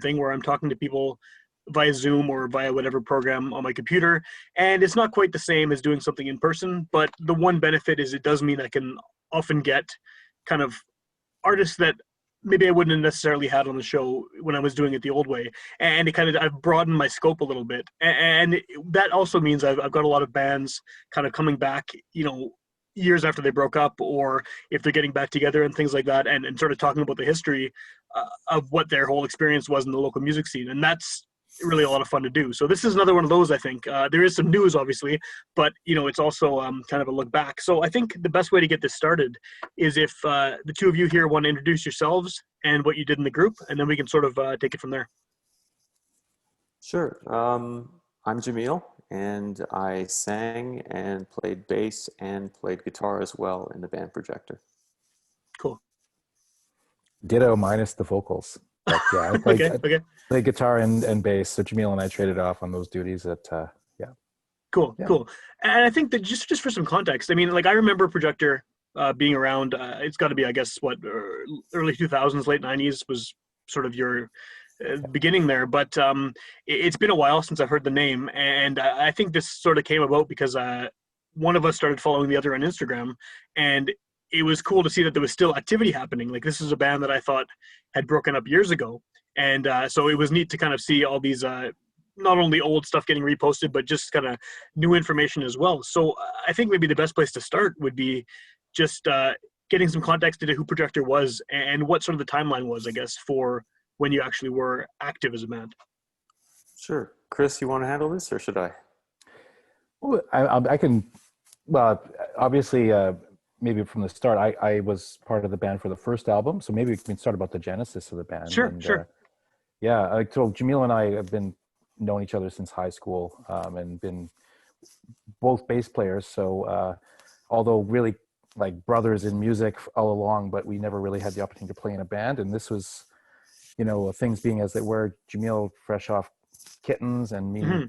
thing where I'm talking to people via Zoom or via whatever program on my computer. And it's not quite the same as doing something in person, but the one benefit is it does mean I can often get kind of artists that maybe I wouldn't have necessarily had on the show when I was doing it the old way. And it kind of, I've broadened my scope a little bit. And that also means I've got a lot of bands kind of coming back, years after they broke up, or if they're getting back together and things like that, and sort of talking about the history of what their whole experience was in the local music scene. And that's really a lot of fun to do. So this is another one of those, I think. There is some news, obviously, but it's also kind of a look back. So I think the best way to get this started is if the two of you here want to introduce yourselves and what you did in the group, and then we can sort of take it from there. Sure. I'm Jahmeel, and I sang and played bass and played guitar as well in the band Projektor. Cool. Ditto minus the vocals. But yeah, I played, okay. played guitar and bass. So Jahmeel and I traded off on those duties Cool. And I think that just for some context, I mean, like I remember Projektor being around, it's got to be, I guess, early 2000s, late 90s was sort of your beginning there. But it's been a while since I've heard the name. And I think this sort of came about because one of us started following the other on Instagram. And it was cool to see that there was still activity happening. Like this is a band that I thought had broken up years ago. And so it was neat to kind of see all these not only old stuff getting reposted, but just kind of new information as well. So I think maybe the best place to start would be just getting some context into who Projektor was and what sort of the timeline was, I guess, for when you actually were active as a band. Sure. Chris, you want to handle this or should I? Well, I can, well, obviously, maybe from the start, I was part of the band for the first album. So maybe we can start about the genesis of the band. Sure. Yeah. So Jahmeel and I have been known each other since high school and been both bass players. So although really like brothers in music all along, but we never really had the opportunity to play in a band. And this was, things being as they were, Jahmeel fresh off Kittens and me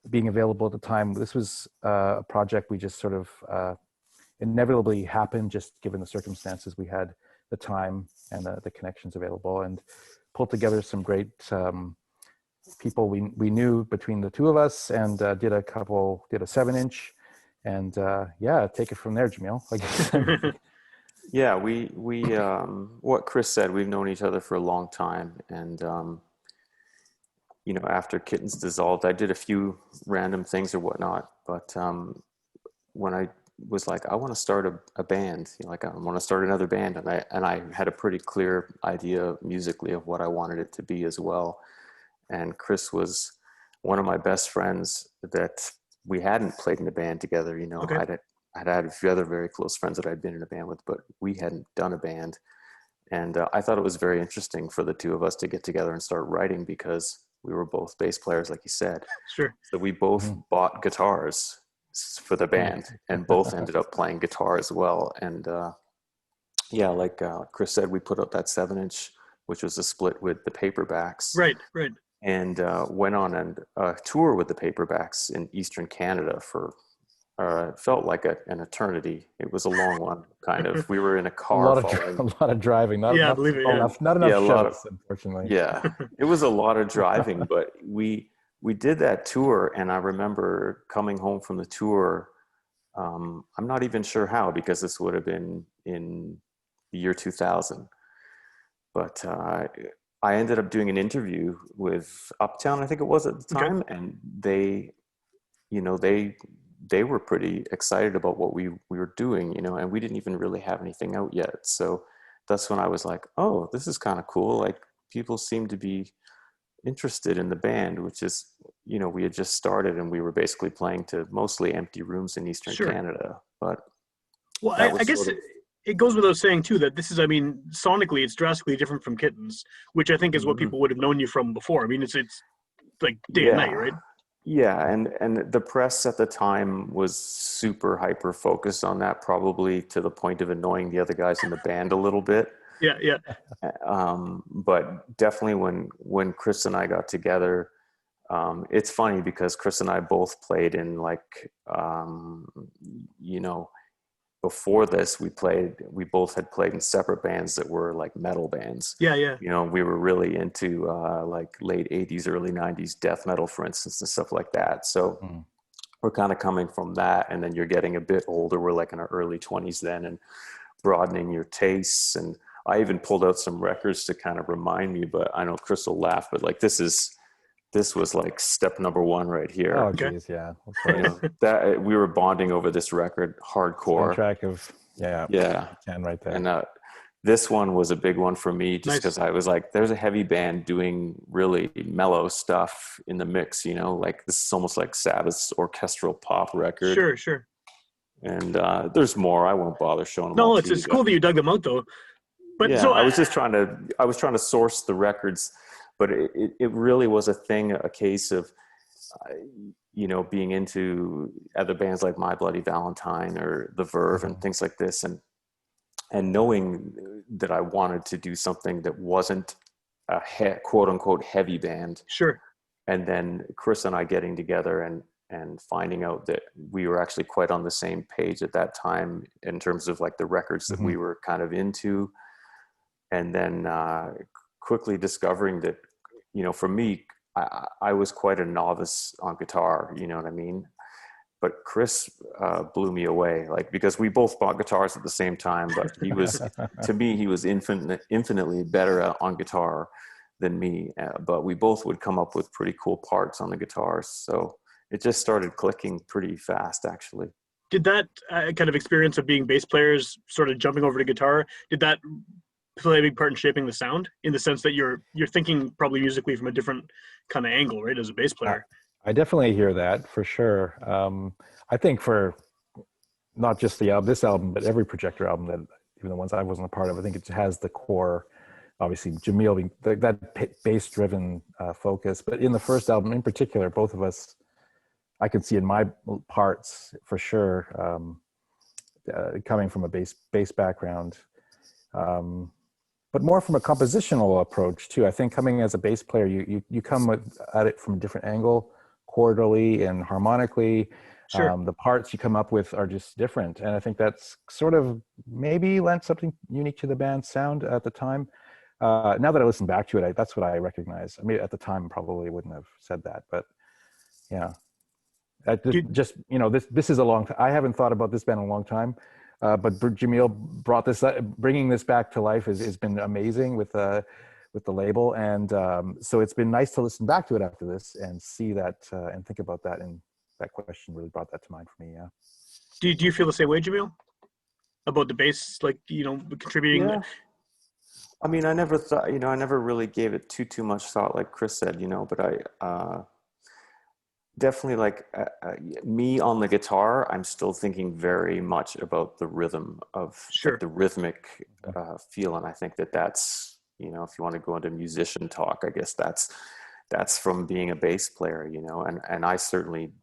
being available at the time. This was a project we just sort of inevitably happened, just given the circumstances. We had the time and the connections available, and pulled together some great people we knew between the two of us, and did a 7-inch, and take it from there, Jahmeel. Yeah, we what Chris said, we've known each other for a long time, and after Kittens dissolved, I did a few random things or whatnot, but when I was like, I want to start a band, I want to start another band, and I had a pretty clear idea musically of what I wanted it to be as well. And Chris was one of my best friends that we hadn't played in a band together. Okay. I'd had a few other very close friends that I'd been in a band with, but we hadn't done a band. And I thought it was very interesting for the two of us to get together and start writing, because we were both bass players, like you said. Sure. So we both bought guitars for the band and both ended up playing guitar as well. And like Chris said, we put up that 7-inch, which was a split with the Paperbacks. Right. And went on a tour with the Paperbacks in Eastern Canada for felt like an eternity. It was a long one, kind of. We were in a car. A lot of driving. Not enough shows, unfortunately. Yeah, it was a lot of driving, but we did that tour, and I remember coming home from the tour. I'm not even sure how, because this would have been in the year 2000. But I ended up doing an interview with Uptown, I think it was at the time, and they were pretty excited about what we were doing, and we didn't even really have anything out yet. So that's when I was like, oh, this is kind of cool. Like, people seem to be interested in the band, which is, we had just started and we were basically playing to mostly empty rooms in Eastern Canada. But I guess it goes without saying too that this is, sonically it's drastically different from Kittens, which I think is what people would have known you from before. It's like day and night, right? Yeah, and the press at the time was super hyper focused on that, probably to the point of annoying the other guys in the band a little bit. Yeah. But definitely when Chris and I got together, it's funny because Chris and I both played in before this, we both had played in separate bands that were like metal bands. Yeah, yeah. You know, we were really into like late 80s, early 90s death metal, for instance, and stuff like that. So we're kind of coming from that. And then you're getting a bit older. We're like in our early 20s then, and broadening your tastes. And I even pulled out some records to kind of remind me, but I know Chris will laugh, but like this was like step number one right here. Oh, Okay. geez, yeah. You know, that we were bonding over this record hardcore. Soundtrack of Yeah. can right there. And this one was a big one for me just Nice. because I was like, there's a heavy band doing really mellow stuff in the mix, you know, like this is almost like Sabbath's orchestral pop record. Sure, sure. And there's more. I won't bother showing them. No, all it's to you, cool that you dug them out though. But yeah, so I was trying to source the records, but it really was a case of, you know, being into other bands like My Bloody Valentine or The Verve and things like this, and knowing that I wanted to do something that wasn't a quote unquote heavy band. Sure. And then Chris and I getting together and finding out that we were actually quite on the same page at that time in terms of like the records that we were kind of into. And then quickly discovering that, you know, for me, I was quite a novice on guitar, you know what I mean? But Chris blew me away, like, because we both bought guitars at the same time, but he was, to me, he was infinitely better on guitar than me. But we both would come up with pretty cool parts on the guitars. So it just started clicking pretty fast, actually. Did that kind of experience of being bass players sort of jumping over to guitar, did that play a big part in shaping the sound, in the sense that you're thinking probably musically from a different kind of angle, right, as a bass player? I definitely hear that for sure. I think for not just this album, but every Projektor album, that even the ones I wasn't a part of, I think it has the core, obviously Jahmeel being that bass-driven focus. But in the first album in particular, both of us, I could see in my parts for sure, coming from a bass background, but more from a compositional approach too. I think coming as a bass player, you come at it from a different angle, chordally and harmonically. Sure. The parts you come up with are just different, and I think that's sort of maybe lent something unique to the band's sound at the time. Now that I listen back to it, that's what I recognize. I mean, at the time, probably wouldn't have said that, but yeah. Just, you know, this is a long time. I haven't thought about this band in a long time, but Jahmeel brought this, bringing this back to life has been amazing with the label, and so it's been nice to listen back to it after this and see that and think about that. And that question really brought that to mind for me. Yeah. Do you feel the same way, Jahmeel, about the bass, like, you know, contributing? Yeah. I mean, I never thought, you know, I never really gave it too much thought, like Chris said, you know, but I definitely, like, me on the guitar, I'm still thinking very much about the rhythm of Sure. the rhythmic feel. And I think that's, you know, if you want to go into musician talk, I guess that's from being a bass player, you know, and I certainly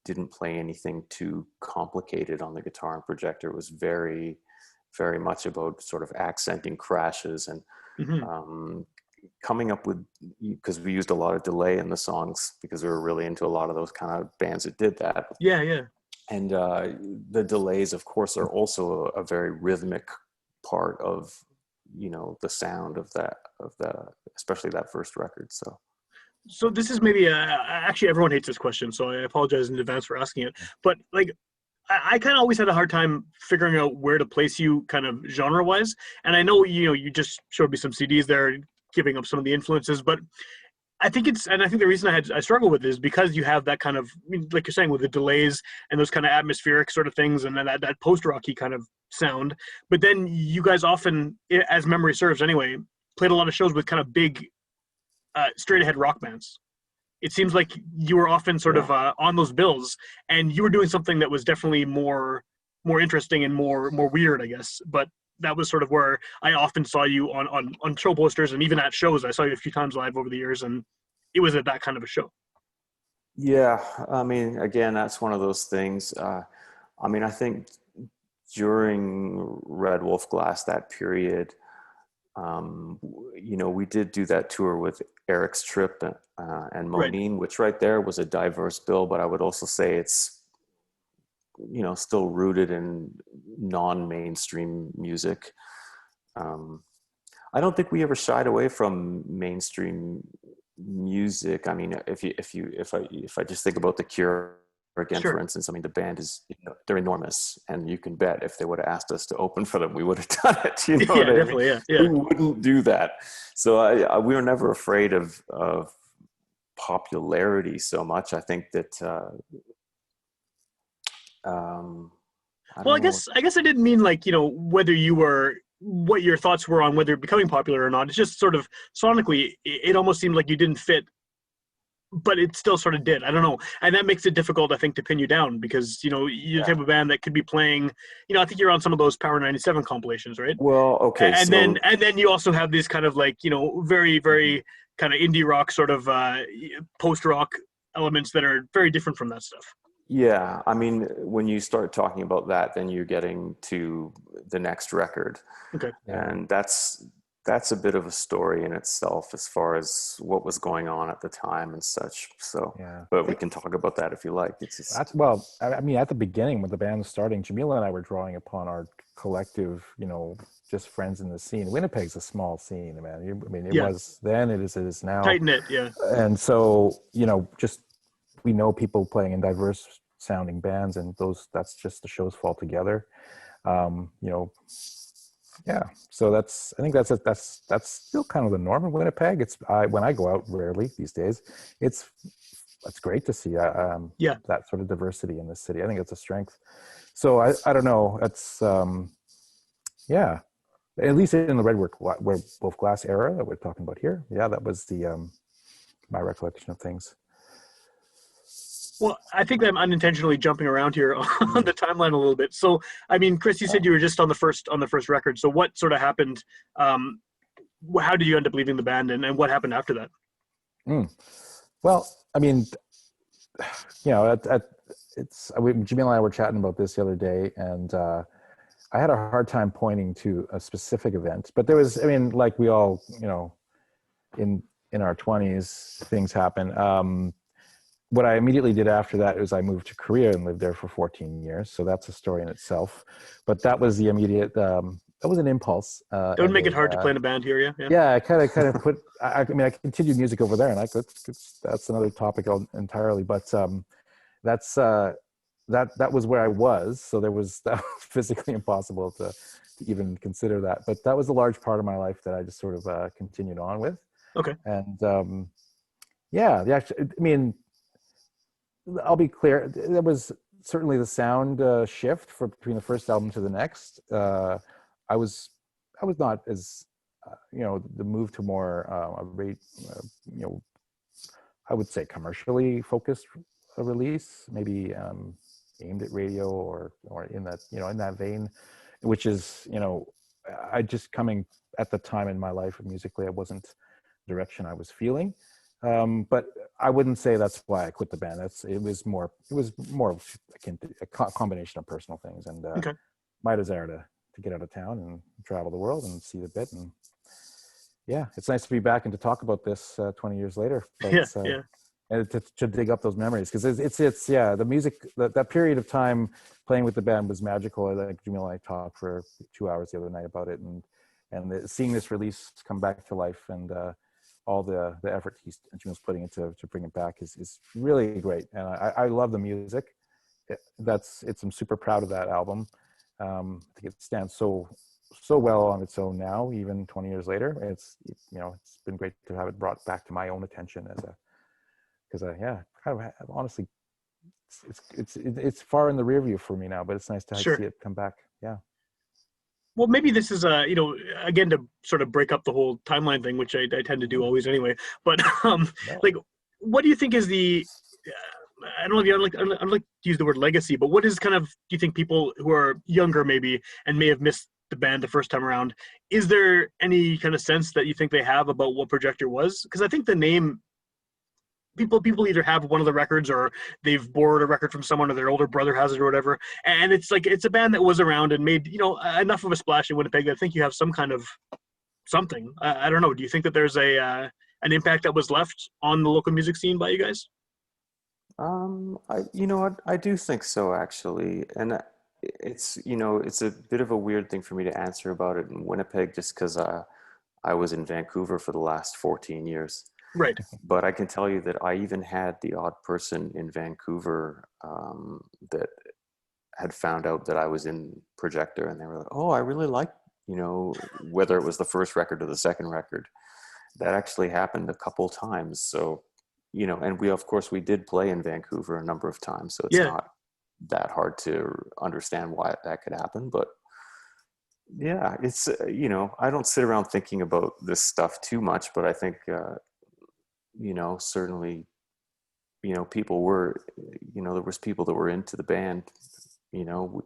didn't play anything too complicated on the guitar and Projektor. It was very, very much about sort of accenting crashes and coming up with, because we used a lot of delay in the songs because we were really into a lot of those kind of bands that did that. Yeah, yeah. And the delays, of course, are also a very rhythmic part of, you know, the sound of especially that first record. So this is maybe actually everyone hates this question, so I apologize in advance for asking it. But like, I kind of always had a hard time figuring out where to place you kind of genre-wise. And I know, you know, you just showed me some CDs there, giving up some of the influences, but I think the reason I struggle with it is because you have that kind of, I mean, like you're saying, with the delays and those kind of atmospheric sort of things, and then that post-rocky kind of sound. But then you guys often, as memory serves anyway, played a lot of shows with kind of big, straight-ahead rock bands. It seems like you were often sort of on those bills, and you were doing something that was definitely more interesting and more weird, I guess. But that was sort of where I often saw you on show posters, and even at shows. I saw you a few times live over the years, and it was at that kind of a show. Yeah, I mean, again, that's one of those things. I mean, I think during Red Wolf Glass, that period, you know, we did do that tour with Eric's Trip and Monine, which right there was a diverse bill, but I would also say it's still rooted in non-mainstream music. I don't think we ever shied away from mainstream music. I mean, if I just think about The Cure again, Sure. for instance, I mean, the band is, they're enormous, and you can bet if they would have asked us to open for them, we would have done it. You know Yeah, what I mean? definitely. Yeah, yeah. Who wouldn't do that? So we were never afraid of popularity so much. I think that I Well, don't know. I guess I didn't mean like, whether you were what your thoughts were on whether becoming popular or not. It's just sort of sonically, it almost seemed like you didn't fit, but it still sort of did. I don't know, and that makes it difficult, I think, to pin you down because you're the type of band that could be playing. I think you're on some of those Power 97 compilations, right? Well, okay, And so then you also have these kind of like very very kind of indie rock sort of post rock elements that are very different from that stuff. yeah, I mean, when you start talking about that, then you're getting to the next record, Okay. and that's a bit of a story in itself as far as what was going on at the time and such. So, Yeah. but we can talk about that if you like. It's just, Well, I mean, at the beginning when the band was starting, Jahmeel and I were drawing upon our collective, just friends in the scene. Winnipeg's a small scene, man. I mean, it Yeah. was then, it is now. Tight knit. Yeah. And so, just we know people playing in diverse sounding bands, and that's just the shows fall together. Yeah, so I think that's still kind of the norm in Winnipeg. When I go out rarely these days, it's great to see that sort of diversity in the city. I think it's a strength. So I don't know. It's yeah, at least in the Redwood Wolf Glass era that we're talking about here. Yeah, that was my recollection of things. Well, I think I'm unintentionally jumping around here on the timeline a little bit. So, I mean, Chris, you said you were just on the first record. So, what sort of happened? How did you end up leaving the band, and what happened after that? Well, I mean, Jameel and I were chatting about this the other day, and I had a hard time pointing to a specific event, but there was, I mean, like we all, in our 20s, things happen. What I immediately did after that is I moved to Korea and lived there for 14 years. So that's a story in itself. But that was the immediate, that was an impulse. It would make it hard to play in a band here, yeah? Yeah, I kind of put, I mean, I continued music over there, and that's another topic entirely. But that was where I was. So that was physically impossible to even consider that. But that was a large part of my life that I just sort of continued on with. Okay. And I mean, I'll be clear. There was certainly the sound shift between the first album to the next. I was not as the move to more I would say commercially focused release, maybe aimed at radio or in that in that vein, which is I just coming at the time in my life musically, it wasn't the direction I was feeling. But I wouldn't say that's why I quit the band. It was more akin to a combination of personal things and my desire to get out of town and travel the world and see the bit. And yeah, it's nice to be back and to talk about this 20 years later. But, and to dig up those memories, because it's the music, that period of time playing with the band was magical. I think Jahmeel and I talked for 2 hours the other night about it, and seeing this release come back to life and all the effort Jameel's putting into to bring it back is really great. And I love the music. I'm super proud of that album. I think it stands so well on its own now, even 20 years later. It's been great to have it brought back to my own attention honestly, it's far in the rear view for me now, but it's nice to see it come back. Yeah. Well, maybe this is again, to sort of break up the whole timeline thing, which I tend to do always anyway. But like, what do you think is the I don't know if I'd like to use the word legacy, but what is kind of, do you think people who are younger maybe and may have missed the band the first time around, is there any kind of sense that you think they have about what Projektor was? Because I think the name, people either have one of the records or they've borrowed a record from someone or their older brother has it or whatever, and it's like it's a band that was around and made enough of a splash in Winnipeg that I think you have some kind of something. I don't know, do you think that there's an impact that was left on the local music scene by you guys? You know what? I do think so, actually. And it's, you know, it's a bit of a weird thing for me to answer about it in Winnipeg just because I was in Vancouver for the last 14 years. Right. But I can tell you that I even had the odd person in Vancouver that had found out that I was in Projector, and they were like, "Oh, I really like, you know, whether it was the first record or the second record." That actually happened a couple times. So, you know, and we, of course, we did play in Vancouver a number of times, so it's Yeah. not that hard to understand why that could happen. But yeah, it's, you know, I don't sit around thinking about this stuff too much, but I think, you know, certainly, you know, people were, you know, there was people that were into the band, you know,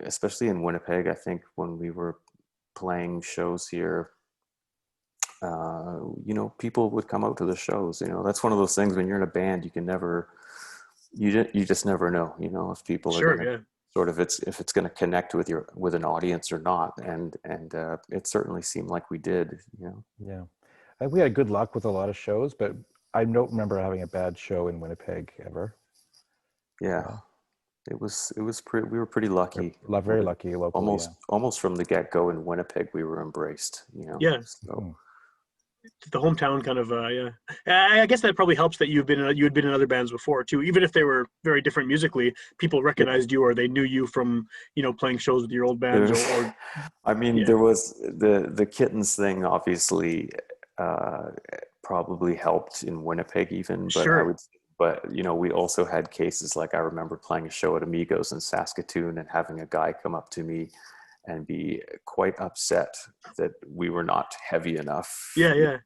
especially in Winnipeg. I think when we were playing shows here, you know, people would come out to the shows. You know, that's one of those things when you're in a band, you can never, you just never know, you know, if people are Sure. going to Yeah. sort of, if it's going to connect with with an audience or not. And it certainly seemed like we did, you know. Yeah. We had good luck with a lot of shows, but I don't remember having a bad show in Winnipeg ever. Yeah. It was pretty, we were pretty lucky. Very lucky locally. Almost from the get-go in Winnipeg, we were embraced, you know. Yeah. So The hometown kind of yeah. I guess that probably helps that you had been in other bands before too, even if they were very different musically. People recognized you, or they knew you from, you know, playing shows with your old bands. Or I mean, yeah. there was the Kittens thing, obviously, probably helped in Winnipeg even, but Sure. you know, we also had cases like I remember playing a show at Amigos in Saskatoon and having a guy come up to me and be quite upset that we were not heavy enough. Yeah. Yeah.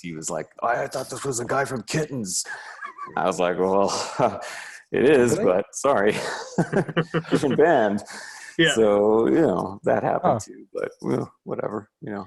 He was like, I thought this was a guy from Kittens. I was like, well, it is, Really? but sorry, different band. Yeah. So, you know, that happened too, but well, whatever, you know.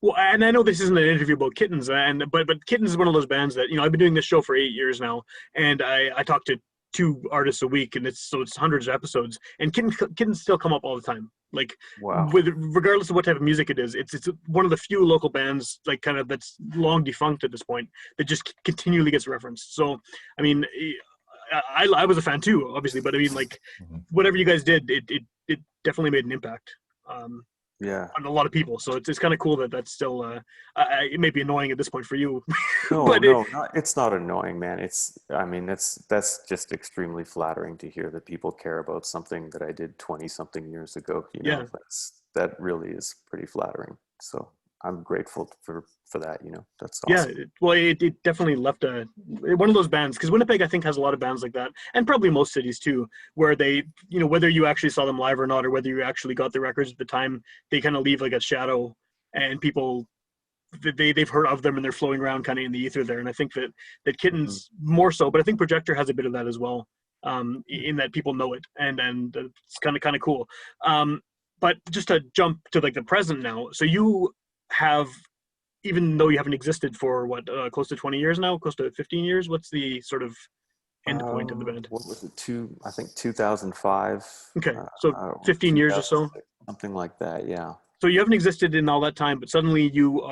Well, and I know this isn't an interview about Kittens, but Kittens is one of those bands that, you know, I've been doing this show for 8 years now, and I talk to 2 artists a week, and it's hundreds of episodes, and Kittens still come up all the time. Like, Wow. regardless of what type of music it is, it's one of the few local bands, like, kind of, that's long defunct at this point, that just continually gets referenced. So, I mean, I was a fan too, obviously, but I mean, like, whatever you guys did, it definitely made an impact. Yeah. On a lot of people, so it's kind of cool that that's still it may be annoying at this point for you. No, but it's not annoying, man. I mean, that's just extremely flattering to hear that people care about something that I did 20 something years ago. You know, Yeah. that really is pretty flattering. So I'm grateful for that, you know. That's Yeah, awesome. well, it definitely left one of those bands, because Winnipeg, I think, has a lot of bands like that, and probably most cities too, where they, you know, whether you actually saw them live or not, or whether you actually got the records at the time, they kind of leave like a shadow, and people, they've heard of them, and they're floating around kind of in the ether there. And I think that Mhm. Kittens more so, but I think Projector has a bit of that as well, in that people know it, and it's kind of cool. But just to jump to like the present now, so you have, even though you haven't existed for what, close to 20 years now, close to 15 years, what's the sort of end point of the band? What was it? I think 2005, Okay, so or 15 years or so. 2006, something like that. Yeah. So you haven't existed in all that time, but suddenly you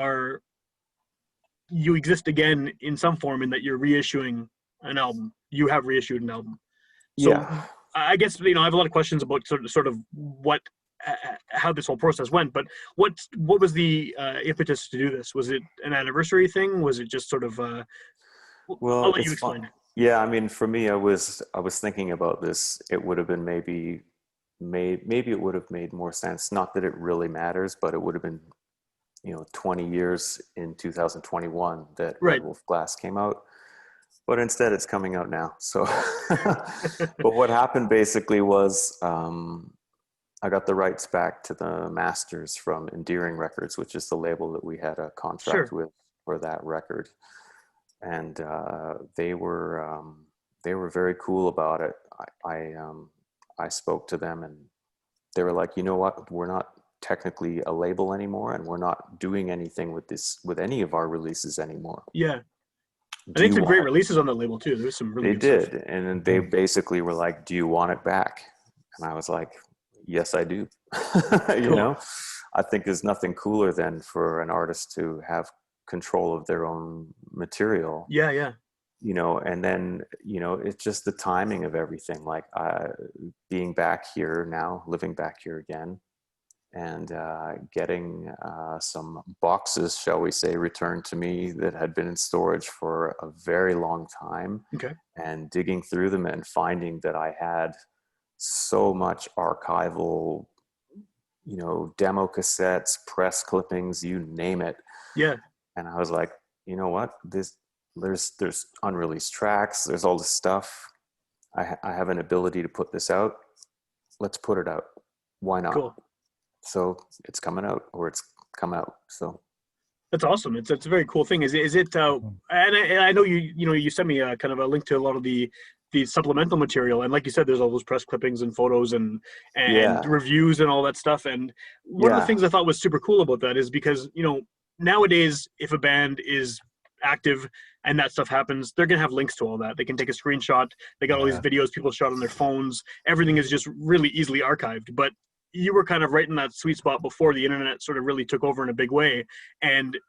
exist again in some form, in that you're reissuing an album. You have reissued an album. So Yeah. I guess, you know, I have a lot of questions about sort of what, how this whole process went, but what was the impetus to do this? Was it an anniversary thing? Was it just sort of I'll Well, let you it's fun. explain. Yeah, I mean, for me, I was thinking about this. It would have been maybe it would have made more sense. Not that it really matters, but it would have been, you know, 20 years in 2021 that Red Right. Wolf Glass came out. But instead, it's coming out now. So, but what happened basically was, I got the rights back to the masters from Endearing Records, which is the label that we had a contract Sure. with for that record, and they were very cool about it. I spoke to them, and they were like, you know what, we're not technically a label anymore, and we're not doing anything with any of our releases anymore. Yeah. I Do think you some great want it? releases on that label too. There's some really They good stuff. did, and then they basically were like, do you want it back? And I was like, yes, I do. You Cool. know, I think there's nothing cooler than for an artist to have control of their own material. Yeah, yeah. you know, and then, you know, it's just the timing of everything, like being back here now, living back here again, and getting some boxes, shall we say, returned to me that had been in storage for a very long time, Okay. and digging through them and finding that I had so much archival, you know, demo cassettes, press clippings, you name it. Yeah. And I was like, you know what, there's unreleased tracks, there's all this stuff. I have an ability to put this out. Let's put it out. Why not? Cool. So it's coming out, or it's come out. So That's awesome. It's a very cool thing. Is it? And I know you sent me a kind of a link to a lot of the supplemental material, and like you said, there's all those press clippings and photos and yeah, reviews and all that stuff. And one of the yeah, things I thought was super cool about that is because, you know, nowadays if a band is active and that stuff happens, they're gonna have links to all that. They can take a screenshot. They got all these Yeah. videos people shot on their phones. Everything is just really easily archived. But you were kind of right in that sweet spot before the internet sort of really took over in a big way. And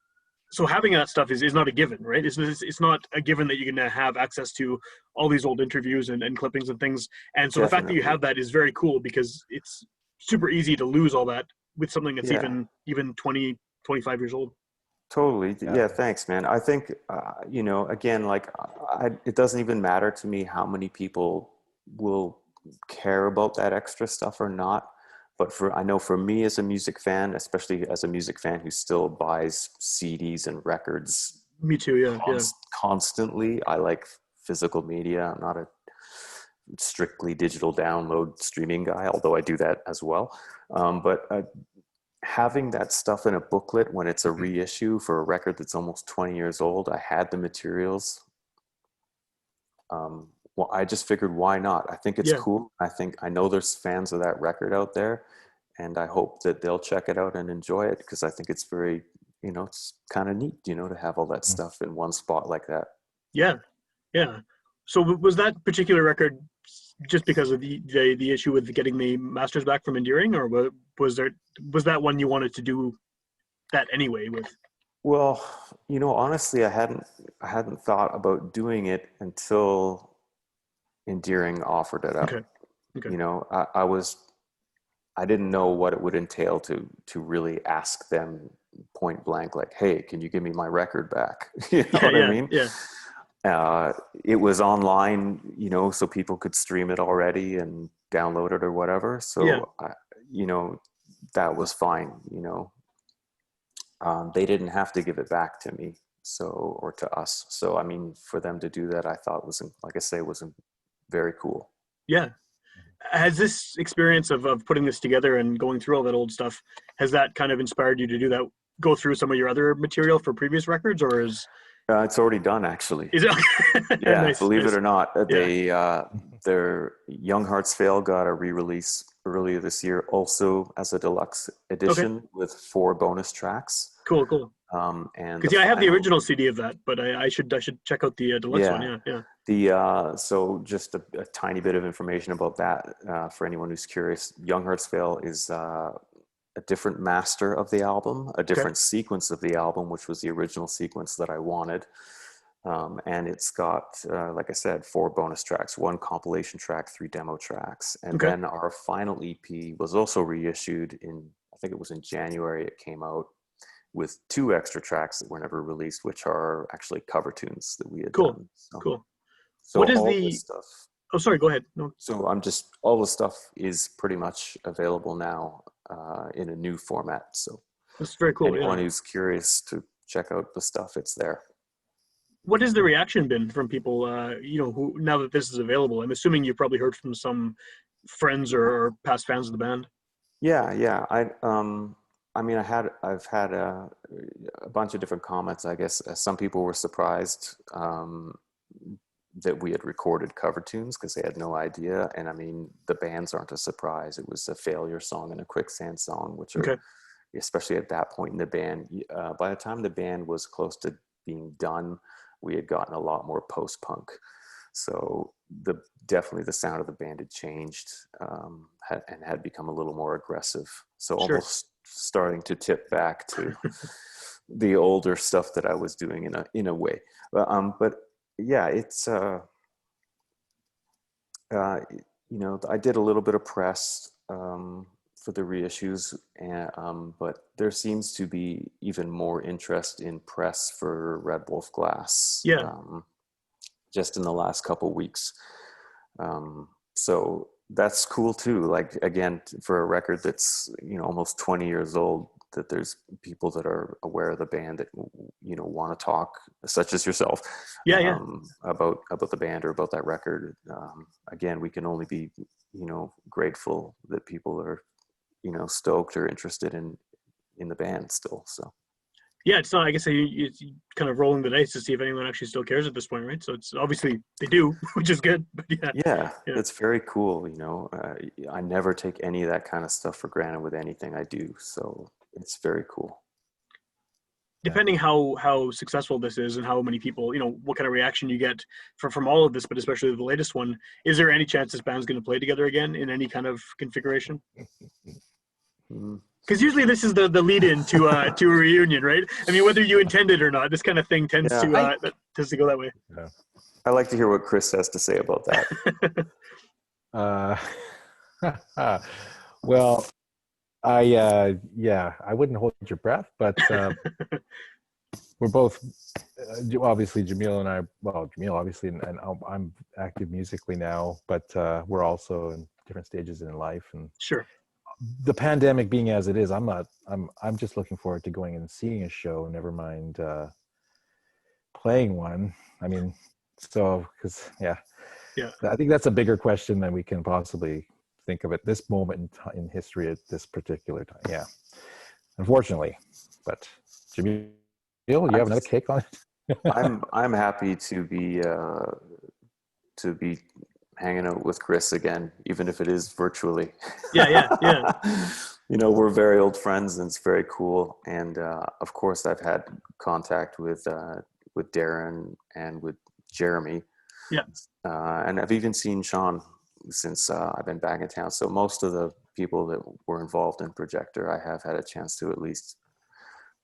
so having that stuff is not a given, right? It's not a given that you're going to have access to all these old interviews and clippings and things. And so the fact that you definitely. have that is very cool, because it's super easy to lose all that with something that's Yeah, even 20, 25 years old. totally. Yeah. Yeah, thanks, man. I think, you know, again, like it doesn't even matter to me how many people will care about that extra stuff or not. But I know for me as a music fan, especially as a music fan who still buys CDs and records Me too. Yeah. Yeah. constantly, I like physical media. I'm not a strictly digital download streaming guy, although I do that as well. But having that stuff in a booklet when it's a reissue for a record that's almost 20 years old, I had the materials. Well, I just figured, why not? I think it's Yeah. cool. I know there's fans of that record out there, and I hope that they'll check it out and enjoy it, because I think it's very, you know, it's kind of neat, you know, to have all that stuff in one spot like that. Yeah. Yeah. So was that particular record just because of the issue with getting the masters back from Enduring, or was that one you wanted to do that anyway with? Well, you know, honestly, I hadn't thought about doing it until Endearing offered it Okay. up. Okay. You know, I didn't know what it would entail to really ask them point blank, like, hey, can you give me my record back? You know Yeah. what I Yeah. mean? Yeah. It was online, you know, so people could stream it already and download it or whatever. Yeah. So, you know, that was fine. You know, they didn't have to give it back to me, so, or to us. So, I mean, for them to do that, I thought was, like I say, was very cool. Yeah. Has this experience of putting this together and going through all that old stuff, has that kind of inspired you to do that, go through some of your other material for previous records, or It's already done, actually. is it Yeah, nice, believe it nice. or not, Yeah. their Young Hearts Fail got a re-release earlier this year, also as a deluxe Okay. edition with 4 bonus tracks. Cool. And the Because I have the final, original CD of that, but I should check out the deluxe one. yeah, Yeah. Yeah. so just a tiny bit of information about that for anyone who's curious. Young Hearts Fail is a different master of the album, a Okay. different sequence of the album, which was the original sequence that I wanted. And it's got, like I said, 4 bonus tracks, 1 compilation track, 3 demo tracks. And Okay. then our final EP was also reissued I think it was in January it came out, with 2 extra tracks that were never released, which are actually cover tunes that we had Cool. done. Cool. So What is all this the? stuff. Oh, sorry. Go ahead. No. So all the stuff is pretty much available now in a new format. So That's very cool. anyone Yeah. who's curious to check out the stuff, it's there. What has the reaction been from people? Who, now that this is available, I'm assuming you've probably heard from some friends or past fans of the band. Yeah. I mean, I've had a bunch of different comments. I guess some people were surprised that we had recorded cover tunes, because they had no idea. And I mean, the bands aren't a surprise. It was a Failure song and a Quicksand song, which are, Okay. especially at that point in the band, by the time the band was close to being done, we had gotten a lot more post-punk. So definitely the sound of the band had changed, and had become a little more aggressive. So Sure. almost starting to tip back to the older stuff that I was doing in a way. But yeah, it's uh, I did a little bit of press for the reissues, and but there seems to be even more interest in press for Red Wolf Glass Yeah. just in the last couple weeks. So that's cool too. Like again, for a record that's almost 20 years old, that there's people that are aware of the band that want to talk, such as yourself, Yeah, yeah. about the band or about that record. Again, we can only be grateful that people are stoked or interested in the band still. So Yeah, it's not. I guess it's kind of rolling the dice to see if anyone actually still cares at this point, right? So it's obviously they do, which is good. But yeah, yeah, it's very cool. I never take any of that kind of stuff for granted with anything I do. So it's very cool. depending how successful this is and how many people, what kind of reaction you get from all of this, but especially the latest one, is there any chance this band's going to play together again in any kind of configuration? Mm. Because usually this is the lead in to a reunion, right? I mean, whether you intend it or not, this kind of thing tends Yeah. to go that way. Yeah. I like to hear what Chris has to say about that. Well, I wouldn't hold your breath, but we're both obviously Jahmeel and I. Well, Jahmeel obviously, and I'm active musically now, but we're also in different stages in life. And Sure. the pandemic being as it is, I'm just looking forward to going and seeing a show. Never mind playing one. I mean, so because Yeah. I think that's a bigger question than we can possibly think of at this moment in history at this particular time. Yeah, unfortunately. But Jimmy, you have another take on it? I'm happy to be hanging out with Chris again, even if it is virtually. Yeah. We're very old friends, and it's very cool. And of course, I've had contact with Darren and with Jeremy. Yeah. And I've even seen Sean since I've been back in town. So most of the people that were involved in Projektor, I have had a chance to at least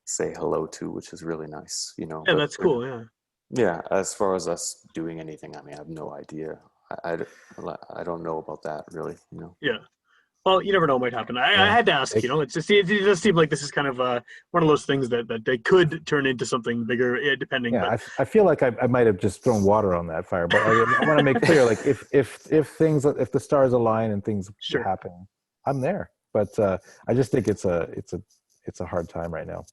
say hello to, which is really nice. Yeah, but that's cool. Yeah. yeah, as far as us doing anything, I mean, I have no idea. I don't know about that really. Yeah. Well, you never know what might happen. I Yeah. had to ask, it's just, it does seem like this is kind of one of those things that they could turn into something bigger, depending. Yeah, but I feel like I might have just thrown water on that fire, but I want to make clear, like if the stars align and things Sure. happen, I'm there. But I just think it's a hard time right now.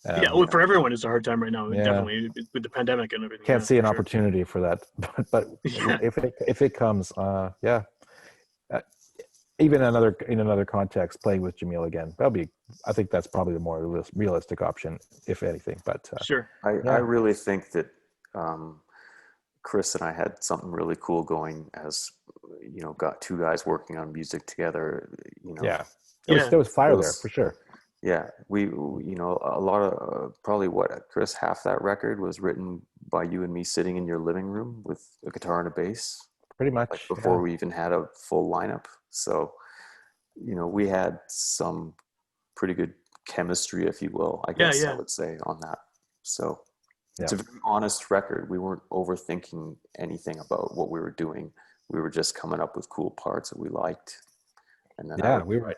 Yeah, well, for everyone, it's a hard time right now. Yeah. Definitely with the pandemic and everything. Can't yeah, see an for sure. opportunity for that, but Yeah. if it comes, yeah. Even in another context, playing with Jahmeel again, I think that's probably the more realistic option, if anything. But Sure. I really think that Chris and I had something really cool going as got two guys working on music together. Yeah, there was fire there for sure. Yeah, we a lot of probably Chris, half that record was written by you and me sitting in your living room with a guitar and a bass, pretty much, like before we even had a full lineup. So we had some pretty good chemistry, if you will, I guess. I would say on that. So it's a very honest record. We weren't overthinking anything about what we were doing. We were just coming up with cool parts that we liked, and then we were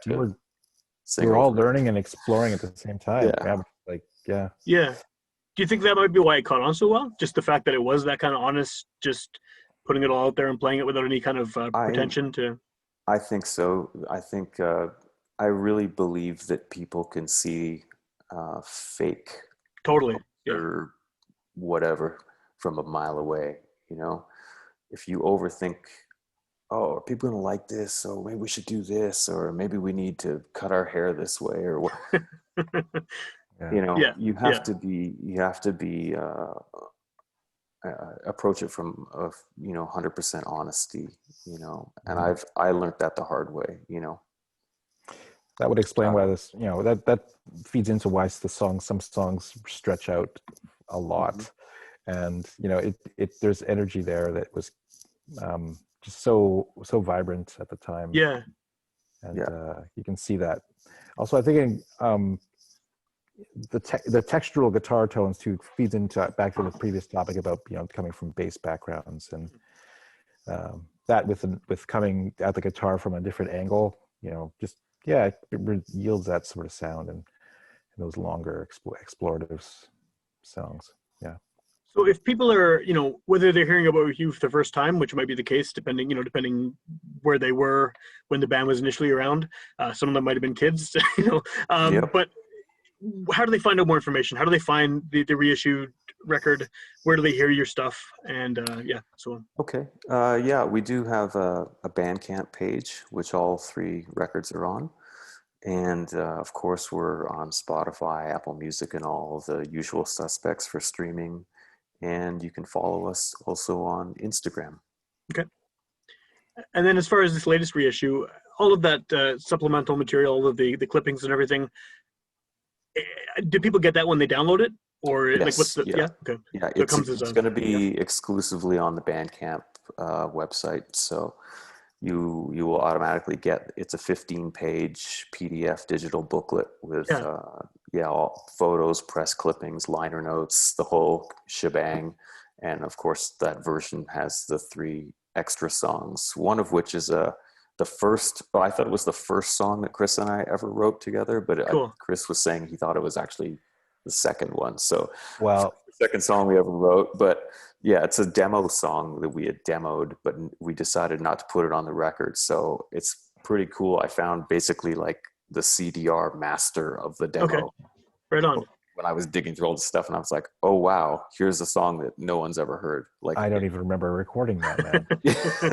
all learning and exploring at the same time. Yeah. Yeah. Do you think that might be why it caught on so well? Just the fact that it was that kind of honest, just putting it all out there and playing it without any kind of pretension to. I think so. I think I really believe that people can see fake, Totally, or whatever from a mile away. If you overthink, oh, are people gonna like this? So maybe we should do this, or maybe we need to cut our hair this way, or what? You have to be approach it from 100% honesty, and I learned that the hard way. That would explain why this, that feeds into why some songs stretch out a lot, and there's energy there that was just so vibrant at the time. Yeah. And you can see that. Also, I think the textural guitar tones too feeds into back to the previous topic about coming from bass backgrounds, and that with coming at the guitar from a different angle, just it yields that sort of sound and those longer explorative songs. Yeah. So if people are, whether they're hearing about you for the first time, which might be the case, depending where they were when the band was initially around, some of them might have been kids, Yep. But how do they find out more information? How do they find the reissued record? Where do they hear your stuff? And so on. Okay. We do have a Bandcamp page, which all 3 records are on. And of course, we're on Spotify, Apple Music, and all the usual suspects for streaming. And you can follow us also on Instagram. Okay. And then as far as this latest reissue, all of that supplemental material, all of the clippings and everything, do people get that when they download it? Or Yes, what's the, yeah. Okay. Yeah, So it's going to be exclusively on the Bandcamp website. So you will automatically get, it's a 15-page PDF digital booklet with all photos, press clippings, liner notes, the whole shebang. And of course that version has the 3 extra songs, one of which is I thought it was the first song that Chris and I ever wrote together, but Cool. Chris was saying he thought it was actually the second one. So Well, the second song we ever wrote, but yeah, it's a demo song that we had demoed, but we decided not to put it on the record. So it's pretty cool. I found basically like the CDR master of the demo. Okay. Right on. When I was digging through all the stuff, and I was like, oh wow, here's a song that no one's ever heard. Like, I don't even remember recording that, man.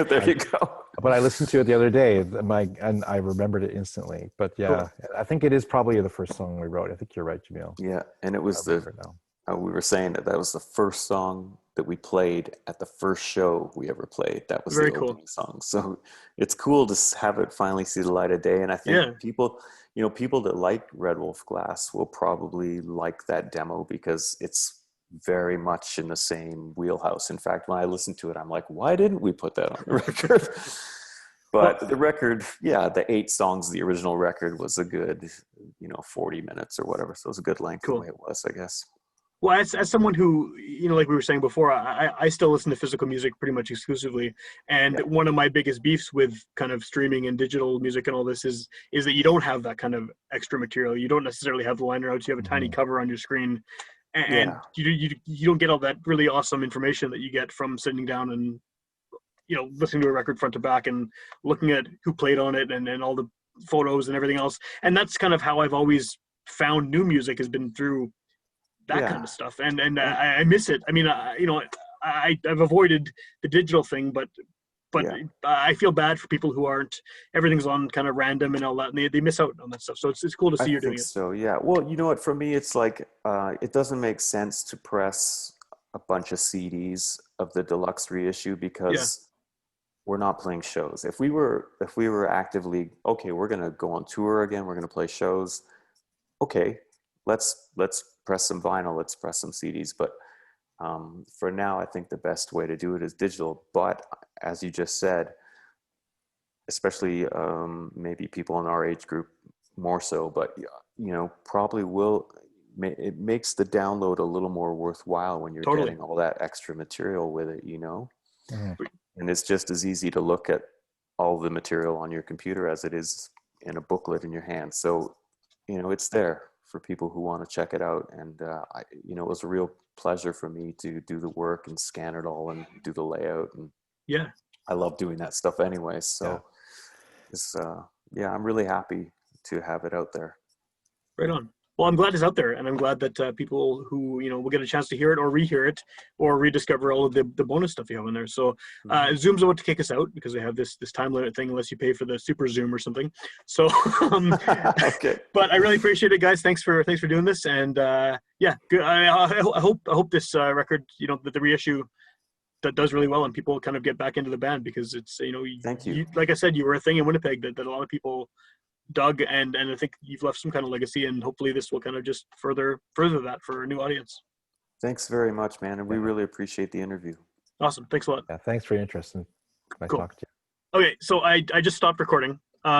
there you go. But I listened to it the other day, and I remembered it instantly. But yeah, cool. I think it is probably the first song we wrote. I think you're right, Jahmeel. Yeah, and it was we were saying that was the first song that we played at the first show we ever played. That was very the cool opening song. So it's cool to have it finally see the light of day. And I think people that like Red Wolf Glass will probably like that demo because it's very much in the same wheelhouse. In fact, when I listened to it, I'm like, why didn't we put that on the record? But the record, the 8 songs, the original record was a good, 40 minutes or whatever. So it was a good length the way it was, I guess. Well, as someone who, like we were saying before, I still listen to physical music pretty much exclusively. And one of my biggest beefs with kind of streaming and digital music and all this is that you don't have that kind of extra material. You don't necessarily have the liner notes. You have a tiny cover on your screen. And you don't get all that really awesome information that you get from sitting down and, listening to a record front to back and looking at who played on it and all the photos and everything else. And that's kind of how I've always found new music, has been through that kind of stuff. And I miss it. I mean, I've avoided the digital thing, but I feel bad for people who aren't, everything's on kind of random and all that, and they miss out on that stuff. So it's cool to see you're doing it. So, yeah. Well, you know what, for me, it's like, it doesn't make sense to press a bunch of CDs of the deluxe reissue because we're not playing shows. If we were actively, okay, we're going to go on tour again, we're going to play shows. Okay, let's press some vinyl, let's press some CDs. But for now, I think the best way to do it is digital. But as you just said, especially maybe people in our age group more so, but probably it makes the download a little more worthwhile when you're getting all that extra material with it, Mm-hmm. And it's just as easy to look at all the material on your computer as it is in a booklet in your hand. So, it's there for people who want to check it out. And, it was a real pleasure for me to do the work and scan it all and do the layout. And I love doing that stuff anyway. So I'm really happy to have it out there. Right on. Well, I'm glad it's out there, and I'm glad that people who, will get a chance to hear it or rehear it or rediscover all of the bonus stuff you have in there. So Zoom's about to kick us out because they have this time limit thing unless you pay for the super Zoom or something. So, okay. But I really appreciate it, guys. Thanks for doing this. And good. I hope this record, the reissue, that does really well and people kind of get back into the band because it's, Thank you. Like I said, you were a thing in Winnipeg that a lot of people dug, and I think you've left some kind of legacy, and hopefully this will kind of just further that for a new audience. Thanks very much, man, and we really appreciate the interview. Awesome. Thanks a lot. Yeah, thanks for your interest. Nice talking to you. Okay, so I just stopped recording.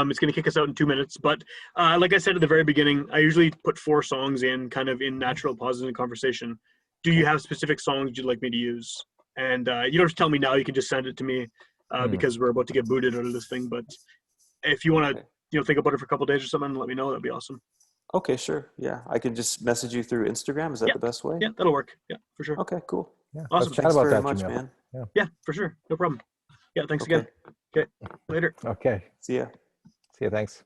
It's going to kick us out in 2 minutes. But like I said at the very beginning, I usually put 4 songs in kind of in natural pauses in conversation. Do you have specific songs you'd like me to use? And you don't have to tell me now. You can just send it to me because we're about to get booted out of this thing. But if you want to think about it for a couple of days or something, let me know. That'd be awesome. Okay, sure. Yeah, I can just message you through Instagram. Is that the best way? Yeah, that'll work. Yeah, for sure. Okay, cool. Yeah, Awesome. Let's chat Thanks about very that, much, Jahmeel. man. Yeah, for sure. No problem. Yeah, thanks Okay. again. Okay, later. Okay. See ya. See you. Thanks.